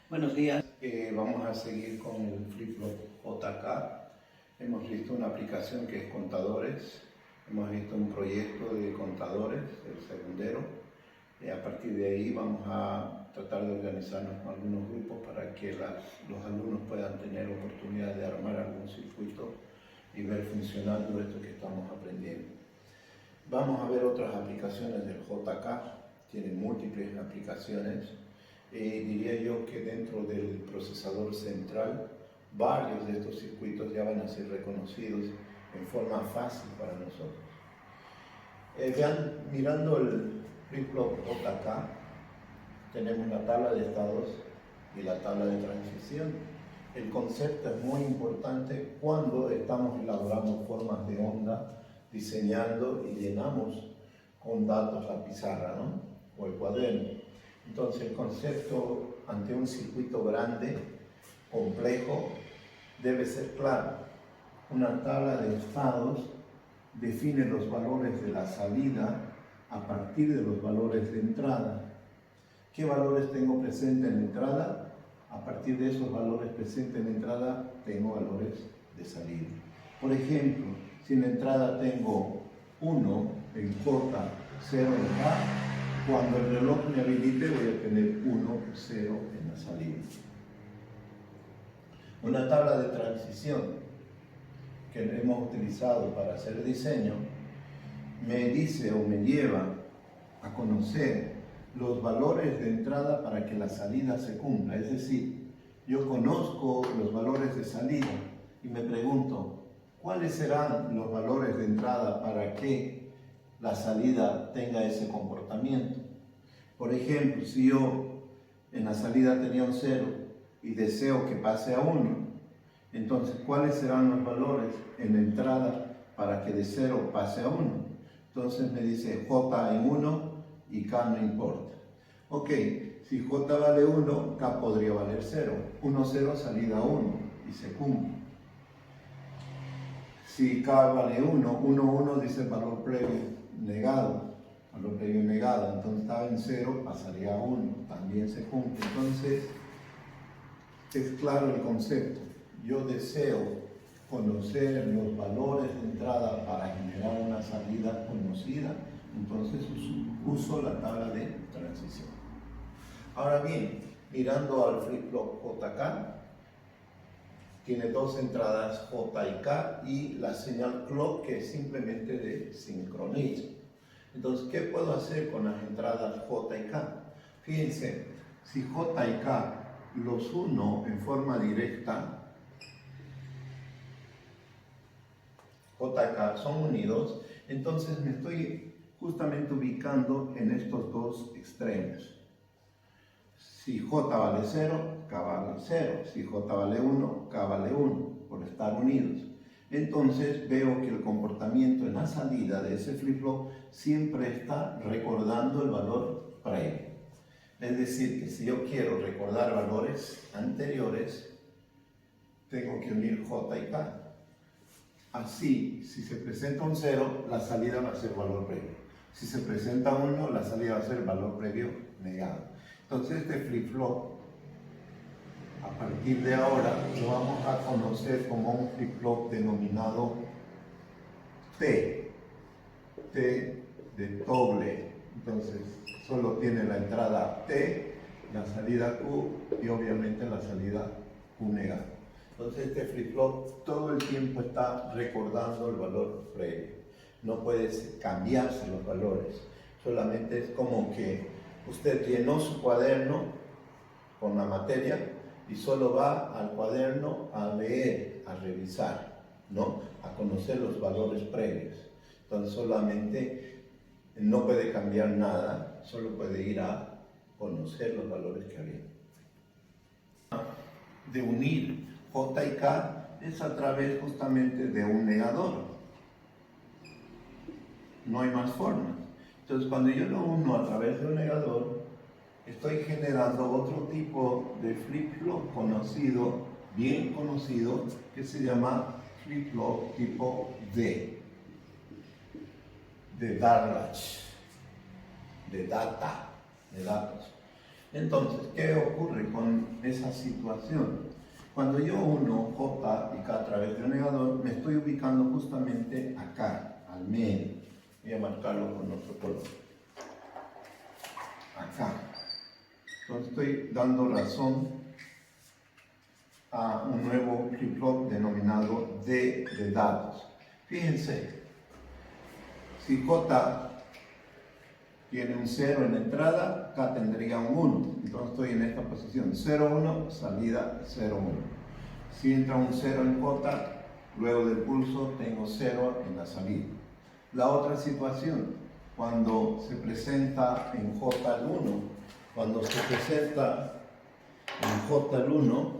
Buenos días. Vamos a seguir con el flip-flop JK. Hemos visto una aplicación que es contadores, hemos visto un proyecto de contadores, el segundero. A partir de ahí vamos a tratar de organizarnos con algunos grupos para que los alumnos puedan tener oportunidad de armar algún circuito y ver funcionando esto que estamos aprendiendo. Vamos a ver otras aplicaciones del JK, tiene múltiples aplicaciones. Diría yo que dentro del procesador central varios de estos circuitos ya van a ser reconocidos en forma fácil para nosotros. Vean, mirando el flip-flop JK, tenemos la tabla de estados y la tabla de transición. El concepto es muy importante cuando estamos elaborando formas de onda, diseñando y llenamos con datos la pizarra, ¿no? O el cuaderno. Entonces el concepto ante un circuito grande, complejo, debe ser claro. Una tabla de estados define los valores de la salida a partir de los valores de entrada. ¿Qué valores tengo presente en la entrada? A partir de esos valores presentes en la entrada tengo valores de salida. Por ejemplo, si en la entrada tengo 1 en J, 0 en K, cuando el reloj me habilite voy a tener 1, 0 en la salida. Una tabla de transición que hemos utilizado para hacer diseño me dice o me lleva a conocer los valores de entrada para que la salida se cumpla. Es decir, yo conozco los valores de salida y me pregunto, ¿cuáles serán los valores de entrada para que la salida tenga ese comportamiento? Por ejemplo, si yo en la salida tenía un 0 y deseo que pase a 1, entonces, ¿cuáles serán los valores en la entrada para que de 0 pase a 1? Entonces me dice J en 1 y K no importa. Ok, si J vale 1, K podría valer 0. 1, 0, salida 1 y se cumple. Si K vale 1, 1, 1 dice el valor previo negado. Valor previo negado, entonces estaba en 0, pasaría a 1, también se cumple. Entonces, es claro el concepto. Yo deseo conocer los valores de entrada para generar una salida conocida, entonces uso la tabla de transición. Ahora bien, mirando al flip-flop JK, tiene dos entradas J y K y la señal clock que es simplemente de sincronismo. Entonces, ¿qué puedo hacer con las entradas J y K? Fíjense, si J y K los uno en forma directa, J y K son unidos, entonces me estoy justamente ubicando en estos dos extremos. Si J vale 0, K vale 0. Si J vale 1, K vale 1, por estar unidos. Entonces veo que el comportamiento en la salida de ese flip-flop siempre está recordando el valor previo. Es decir, que si yo quiero recordar valores anteriores, tengo que unir J y K. Así, si se presenta un 0, la salida va a ser valor previo. Si se presenta 1, la salida va a ser valor previo negado. Entonces este flip-flop, a partir de ahora, lo vamos a conocer como un flip-flop denominado T. T de doble. Entonces, solo tiene la entrada T, la salida Q y obviamente la salida Q negada. Entonces este flip-flop todo el tiempo está recordando el valor previo. No puede cambiarse los valores. Solamente es como que usted llenó su cuaderno con la materia y solo va al cuaderno a leer, a revisar, ¿no? A conocer los valores previos. Entonces solamente no puede cambiar nada, solo puede ir a conocer los valores que había. De unir J y K es a través justamente de un negador. No hay más formas. Entonces cuando yo lo uno a través de un negador, estoy generando otro tipo de flip-flop conocido, bien conocido, que se llama flip-flop tipo D, de Darash, de data, de datos. Entonces, ¿qué ocurre con esa situación. Cuando yo uno J y K a través de un negador, me estoy ubicando justamente acá, al medio. Voy a marcarlo con otro color. Acá. Entonces estoy dando razón a un nuevo flip-flop denominado D de datos. Fíjense, si J tiene un 0 en la entrada, K tendría un 1. Entonces estoy en esta posición, 0, 1, salida 0, 1. Si entra un 0 en J, luego del pulso tengo 0 en la salida. La otra situación, cuando se presenta en J al 1, cuando se presenta en J al 1,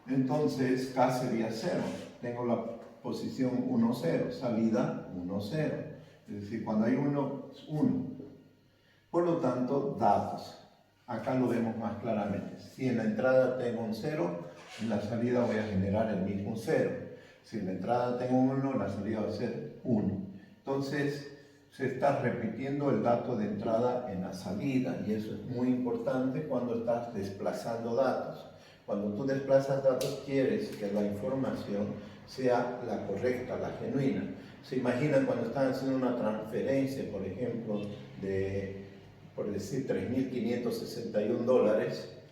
entonces K sería 0. Tengo la posición 1, 0, salida 1, 0. Es decir, cuando hay 1, es 1. Por lo tanto, datos. Acá lo vemos más claramente. Si en la entrada tengo un 0, en la salida voy a generar el mismo 0. Si en la entrada tengo un 1, en la salida va a ser 1. Entonces, se está repitiendo el dato de entrada en la salida, y eso es muy importante cuando estás desplazando datos. Cuando tú desplazas datos, quieres que la información sea la correcta, la genuina. Se imaginan cuando están haciendo una transferencia, por ejemplo, de, por decir, $3.561,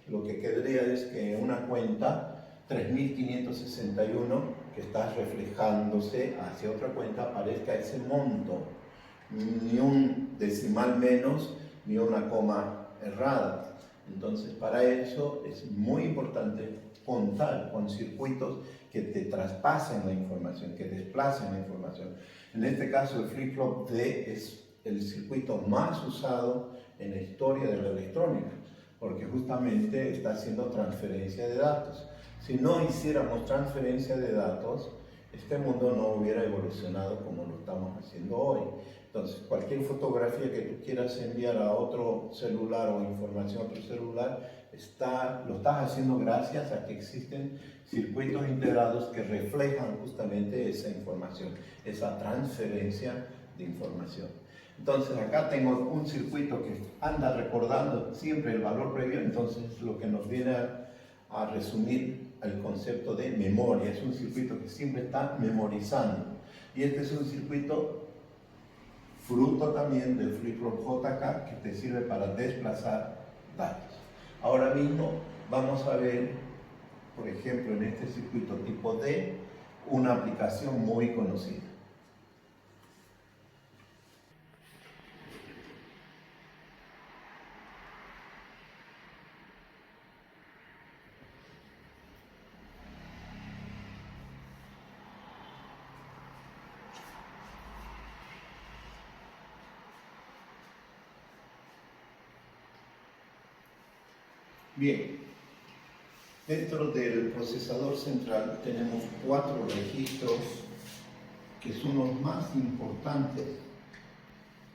lo que quedaría es que en una cuenta, 3.561, que está reflejándose hacia otra cuenta, aparezca ese monto. Ni un decimal menos, ni una coma errada. Entonces, para eso es muy importante contar con circuitos que te traspasen la información, que desplacen la información. En este caso, el flip-flop D es el circuito más usado en la historia de la electrónica, porque justamente está haciendo transferencia de datos. Si no hiciéramos transferencia de datos, este mundo no hubiera evolucionado como lo estamos haciendo hoy. Entonces, cualquier fotografía que tú quieras enviar a otro celular o información a otro celular, lo estás haciendo gracias a que existen circuitos integrados que reflejan justamente esa información, esa transferencia de información. Entonces, acá tengo un circuito que anda recordando siempre el valor previo, entonces lo que nos viene a resumir el concepto de memoria. Es un circuito que siempre está memorizando. Y este es un circuito fruto también del flip-flop JK, que te sirve para desplazar datos. Ahora mismo vamos a ver, por ejemplo, en este circuito tipo D, una aplicación muy conocida. Bien, dentro del procesador central tenemos 4 registros que son los más importantes,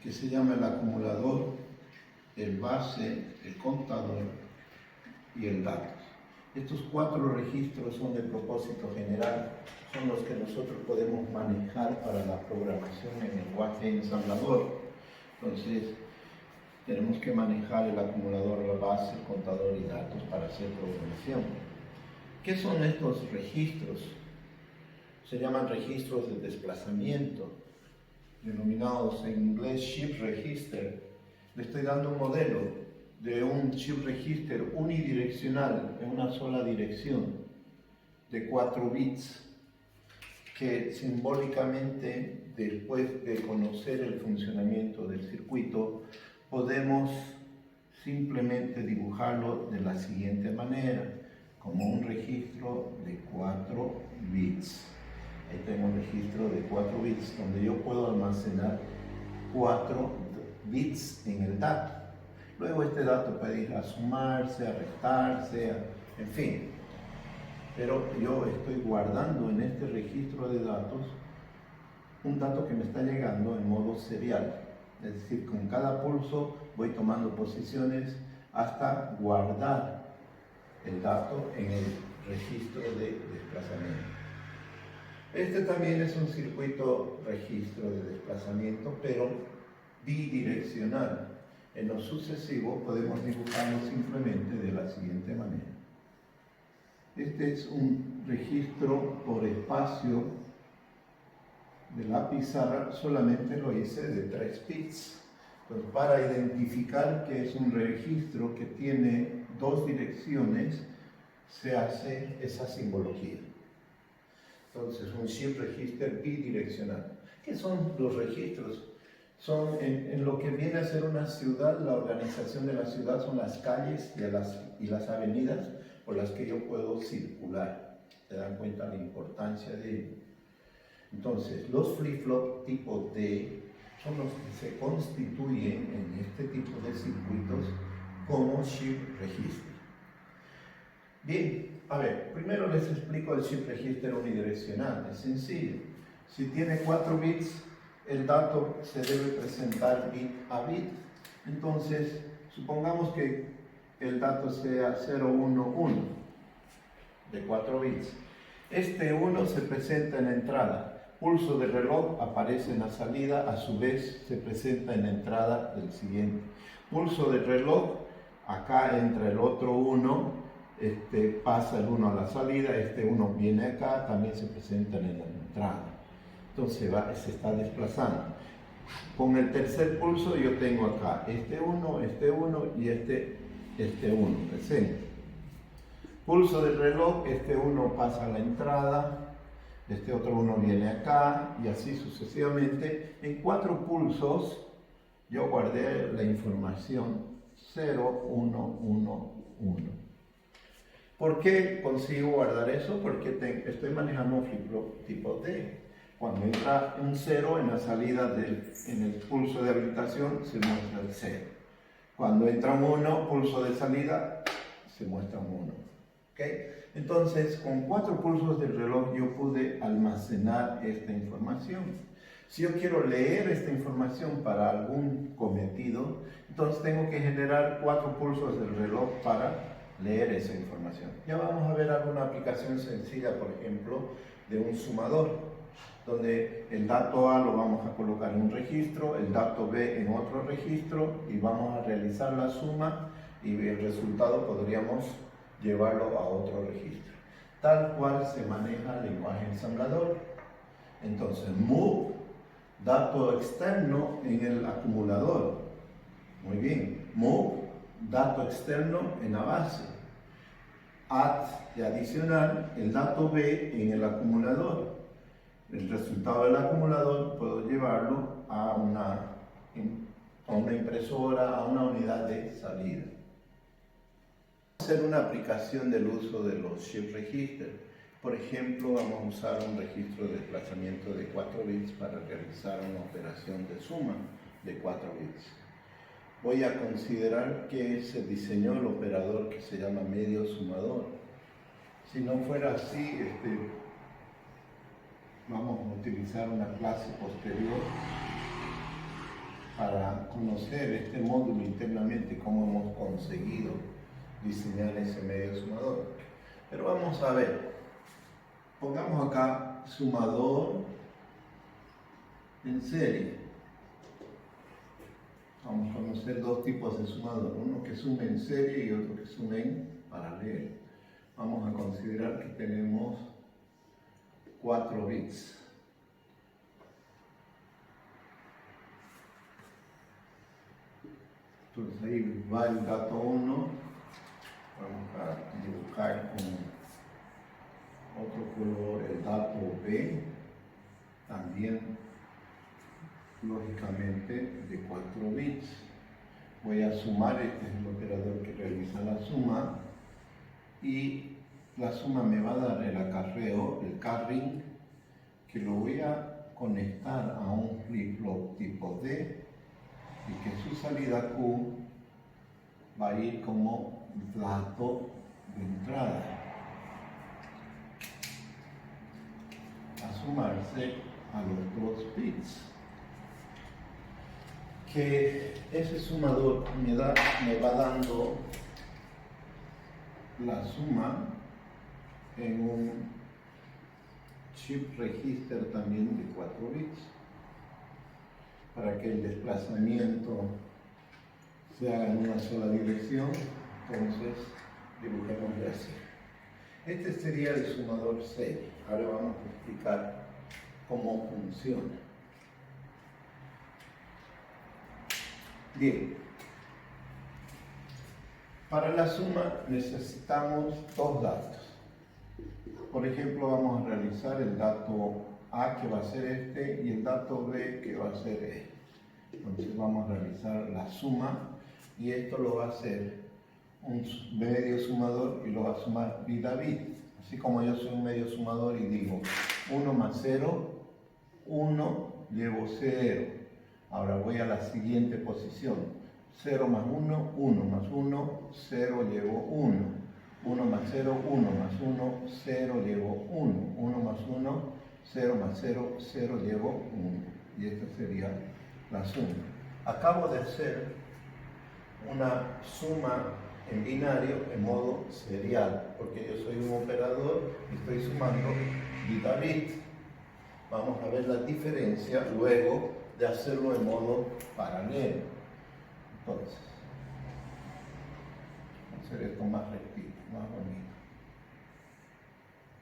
que se llama el acumulador, el base, el contador y el datos. Estos 4 registros son de propósito general, son los que nosotros podemos manejar para la programación en lenguaje ensamblador. Entonces, tenemos que manejar el acumulador, la base, el contador y datos para hacer programación. ¿Qué son estos registros? Se llaman registros de desplazamiento, denominados en inglés chip register. Le estoy dando un modelo de un chip register unidireccional en una sola dirección de 4 bits, que simbólicamente, después de conocer el funcionamiento del circuito, podemos simplemente dibujarlo de la siguiente manera, como un registro de 4 bits. Ahí tengo un registro de 4 bits donde yo puedo almacenar 4 bits en el dato. Luego este dato puede ir a sumarse, a restarse, en fin. Pero yo estoy guardando en este registro de datos un dato que me está llegando en modo serial. Es decir, con cada pulso voy tomando posiciones hasta guardar el dato en el registro de desplazamiento. Este también es un circuito registro de desplazamiento, pero bidireccional. En lo sucesivo podemos dibujarlo simplemente de la siguiente Este es un registro por espacio de la pizarra, solamente lo hice de 3 bits. Entonces, para identificar que es un registro que tiene 2 direcciones, se hace esa simbología. Entonces, un shift register bidireccional. ¿Qué son los registros? Son en lo que viene a ser una ciudad, la organización de la ciudad son las calles y las avenidas por las que yo puedo circular. ¿Se dan cuenta la importancia de ello? Entonces, los flip-flop tipo D son los que se constituyen en este tipo de circuitos como shift register. Bien, a ver, primero les explico el shift register unidireccional. Es sencillo. Si tiene 4 bits, el dato se debe presentar bit a bit. Entonces, supongamos que el dato sea 011 de 4 bits. Este 1 se presenta en la entrada. Pulso de reloj aparece en la salida, a su vez se presenta en la entrada del siguiente. Pulso de reloj, acá entra el otro 1, pasa el 1 a la salida, este 1 viene acá, también se presenta en la entrada. Entonces se está desplazando. Con el tercer pulso yo tengo acá este 1 y este 1 presente. Pulso del reloj, este 1 pasa a la entrada, este otro 1 viene acá y así sucesivamente. En 4 pulsos yo guardé la información 0, 1, 1, 1. ¿Por qué consigo guardar eso? Porque estoy manejando un flip-flop tipo D. Cuando entra un 0 en la salida en el pulso de habilitación se muestra el 0. Cuando entra un 1, pulso de salida, se muestra un 1. ¿Okay? Entonces, con 4 pulsos del reloj yo pude almacenar esta información. Si yo quiero leer esta información para algún cometido, entonces tengo que generar 4 pulsos del reloj para leer esa información. Ya vamos a ver alguna aplicación sencilla, por ejemplo, de un sumador, donde el dato A lo vamos a colocar en un registro, el dato B en otro registro y vamos a realizar la suma y el resultado podríamos llevarlo a otro registro. Tal cual se maneja el lenguaje ensamblador. Entonces, move, dato externo en el acumulador. Muy bien. Move, dato externo en la base. Add y adicional el dato B en el acumulador. El resultado del acumulador puedo llevarlo a una impresora, a una unidad de salida. Hacer una aplicación del uso de los shift register. Por ejemplo, vamos a usar un registro de desplazamiento de 4 bits para realizar una operación de suma de 4 bits. Voy a considerar que se diseñó el operador que se llama medio sumador. Si no fuera así, vamos a utilizar una clase posterior para conocer este módulo internamente, cómo hemos conseguido diseñar ese medio sumador. Pero vamos a ver, pongamos acá sumador en serie. Vamos a conocer 2 tipos de sumador, uno que sume en serie y otro que sume en paralelo. Vamos a considerar que tenemos 4 bits. Entonces ahí va el dato 1. Vamos a dibujar con otro color el dato B, también lógicamente de 4 bits. Voy a sumar, este es el operador que realiza la suma, y la suma me va a dar el acarreo, el carrying, que lo voy a conectar a un flip-flop tipo D, y que su salida Q va a ir como dato de entrada a sumarse a los 2 bits. Que ese sumador me va dando la suma en un shift register también de 4 bits para que el desplazamiento se haga en una sola dirección. Entonces dibujemos así. Este sería el sumador serie. Ahora vamos a explicar cómo funciona. Bien, para la suma necesitamos dos datos. Por ejemplo, vamos a realizar el dato A, que va a ser este, y el dato B, que va a ser este. Entonces vamos a realizar la suma, y esto lo va a hacer un medio sumador y lo va a sumar bit a bit. Así como yo soy un medio sumador y digo 1 más 0, 1, llevo 0. Ahora voy a la siguiente posición. 0 más 1, 1 más 1, 0, llevo 1. 1 más 0, 1 más 1, 0, llevo 1. 1 más 1, 0 más 0, 0, llevo 1. Y esta sería la suma. Acabo de hacer una suma en binario en modo serial, porque yo soy un operador y estoy sumando bit a bit. Vamos a ver la diferencia luego de hacerlo en modo paralelo. Entonces, vamos a hacer esto más rectito, más bonito.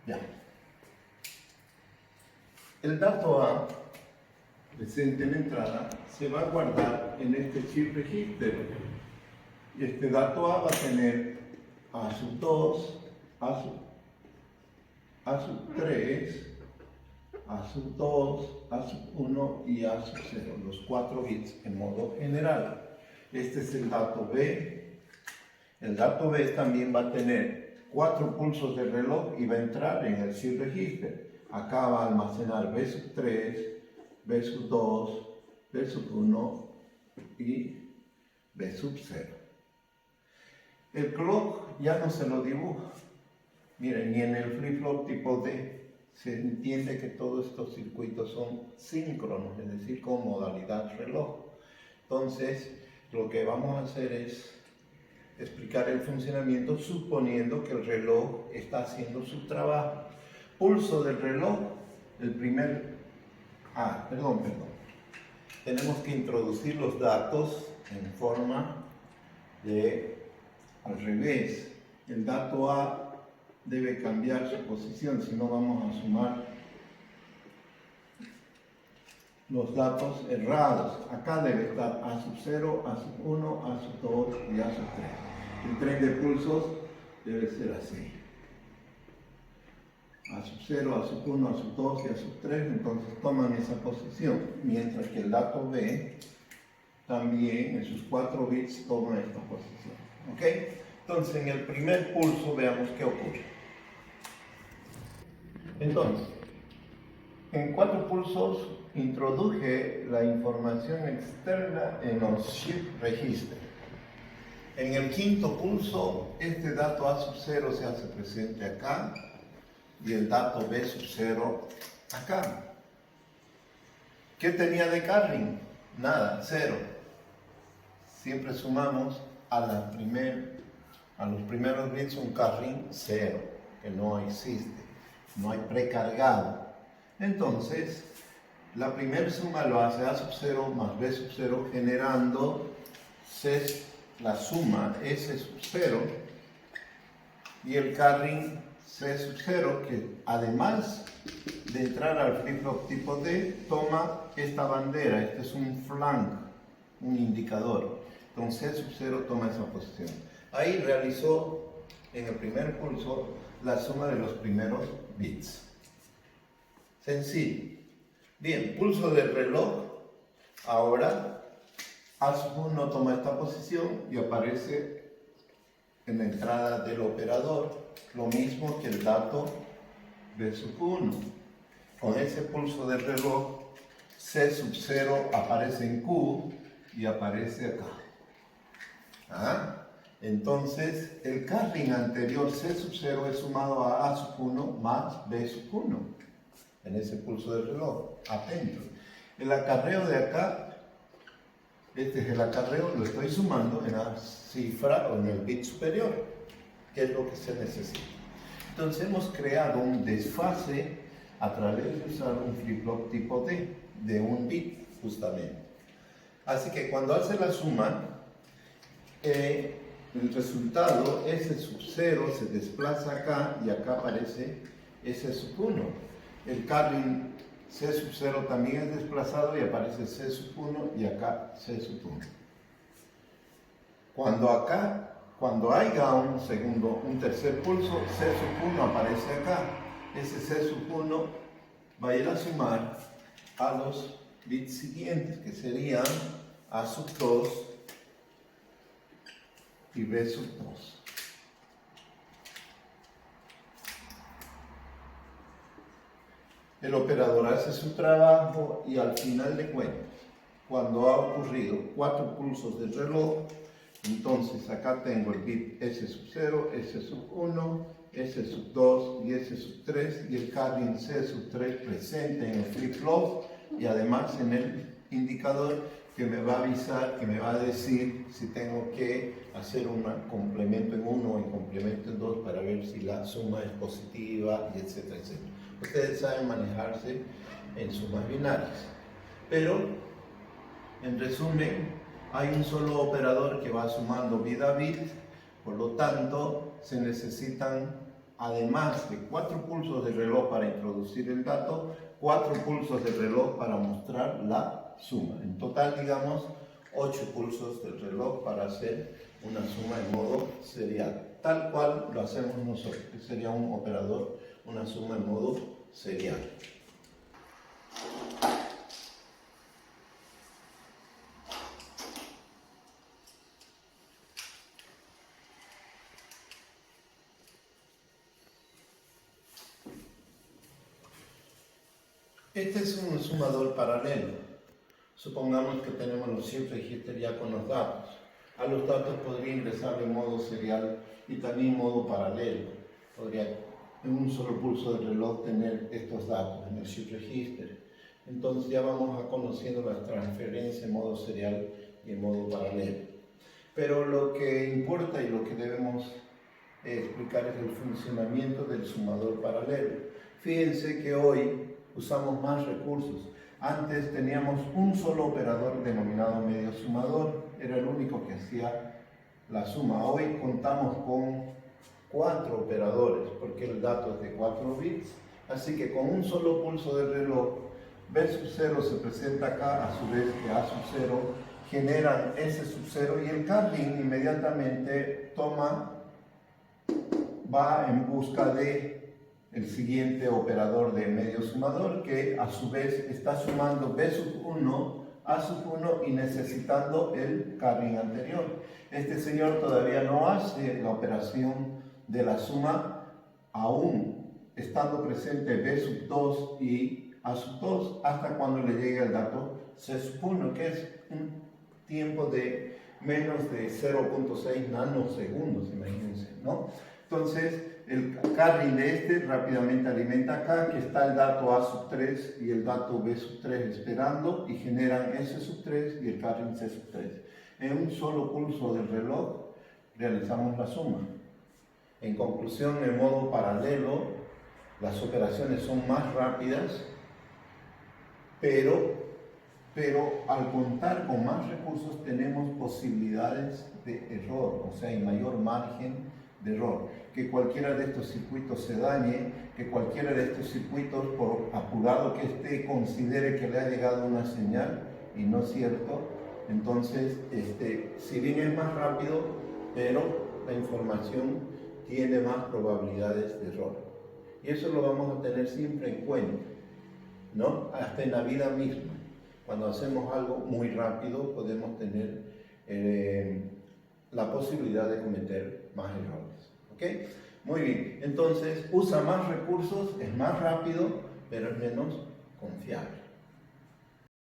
Ya. El dato A, presente en entrada, se va a guardar en este chip register. Y este dato A va a tener A sub 2, A sub 3, A sub 2, A sub 1 y A sub 0, los 4 bits en modo general. Este es el dato B. El dato B también va a tener 4 pulsos de reloj y va a entrar en el shift register. Acá va a almacenar B sub 3, B sub 2, B sub 1 y B sub 0. El clock ya no se lo dibuja. Miren, ni en el flip-flop tipo D se entiende que todos estos circuitos son síncronos, es decir, con modalidad reloj. Entonces, lo que vamos a hacer es explicar el funcionamiento suponiendo que el reloj está haciendo su trabajo. Pulso del reloj, el primer... perdón. Tenemos que introducir los datos en forma de al revés. El dato A debe cambiar su posición, si no vamos a sumar los datos errados. Acá debe estar A sub 0, A sub 1, A sub 2 y A sub 3. El tren de pulsos debe ser así. A sub 0, A sub 1, A sub 2 y A sub 3, entonces toman esa posición, mientras que el dato B también en sus 4 bits toma esta posición. ¿Ok? Entonces en el primer pulso veamos qué ocurre. Entonces, en 4 pulsos introduje la información externa en los shift register. En el quinto pulso, este dato A sub 0 se hace presente acá y el dato B sub 0 acá. ¿Qué tenía de carrying? Nada, 0. Siempre sumamos a los primeros bits un carrying 0, que no existe, no hay precargado. Entonces, la primera suma lo hace A sub 0 más B sub 0, generando la suma S sub 0 y el carrying C sub 0, que además de entrar al flip-flop tipo D, toma esta bandera. Este es un flank, un indicador. Entonces C sub 0 toma esa posición. Ahí realizó en el primer pulso la suma de los primeros bits. Sencillo. Bien, pulso del reloj. Ahora A sub 1 toma esta posición y aparece en la entrada del operador, lo mismo que el dato B sub 1. Con ese pulso del reloj, C sub 0 aparece en Q y aparece acá. Entonces, el carrying anterior C sub 0 es sumado a sub 1 más B sub 1 en ese pulso del reloj. Atento. El acarreo de acá, este es el acarreo, lo estoy sumando en la cifra o en el bit superior, que es lo que se necesita. Entonces hemos creado un desfase a través de usar un flip-flop tipo D, de un bit justamente. Así que cuando hace la suma, el resultado, S0 se desplaza acá y acá aparece S1. El carril C0 también es desplazado y aparece C1 y acá C1. Cuando haya un tercer pulso, C1 aparece acá. Ese C1 va a ir a sumar a los bits siguientes, que serían A2 y B2. El operador hace su trabajo y al final de cuentas, cuando ha ocurrido 4 pulsos del reloj, entonces acá tengo el bit S0, S1, S2 y S3 y el carril C3 presente en el flip-flop y además en el indicador que me va a avisar, que me va a decir si tengo que hacer un complemento en 1 o en complemento en 2 para ver si la suma es positiva, y etcétera, etcétera. Ustedes saben manejarse en sumas binarias, pero en resumen hay un solo operador que va sumando bit a bit, por lo tanto se necesitan, además de 4 pulsos de reloj para introducir el dato, 4 pulsos de reloj para mostrar la suma. En total, digamos, 8 pulsos del reloj para hacer una suma en modo serial, tal cual lo hacemos nosotros, que sería un operador, una suma en modo serial. Este es un sumador paralelo. Supongamos que tenemos los shift register ya con los datos. A los datos podría ingresar en modo serial y también en modo paralelo. Podría en un solo pulso del reloj tener estos datos en el shift register. Entonces ya vamos a conociendo las transferencias en modo serial y en modo paralelo. Pero lo que importa y lo que debemos explicar es el funcionamiento del sumador paralelo. Fíjense que hoy usamos más recursos. Antes teníamos un solo operador denominado medio sumador, era el único que hacía la suma. Hoy contamos con 4 operadores, porque el dato es de 4 bits, así que con un solo pulso del reloj, B0 se presenta acá, a su vez que A0 generan S0 y el carril inmediatamente va en busca de el siguiente operador de medio sumador, que a su vez está sumando B1, A1 y necesitando el carril anterior. Este señor todavía no hace la operación de la suma, aún estando presente B2 y A2, hasta cuando le llegue el dato C1, que es un tiempo de menos de 0.6 nanosegundos, imagínense, ¿no? Entonces, el carril de este rápidamente alimenta acá, que está el dato A3 y el dato B3 esperando, y generan S3 y el carril C3. En un solo pulso del reloj realizamos la suma. En conclusión, en modo paralelo, las operaciones son más rápidas, pero al contar con más recursos tenemos posibilidades de error, o sea, hay mayor margen de error. Que cualquiera de estos circuitos se dañe, que cualquiera de estos circuitos, por apurado que esté, considere que le ha llegado una señal y no es cierto. Entonces, si bien es más rápido, pero la información tiene más probabilidades de error. Y eso lo vamos a tener siempre en cuenta, ¿no? Hasta en la vida misma. Cuando hacemos algo muy rápido, podemos tener la posibilidad de cometer más errores. ¿Ok? Muy bien. Entonces, usa más recursos, es más rápido, pero es menos confiable.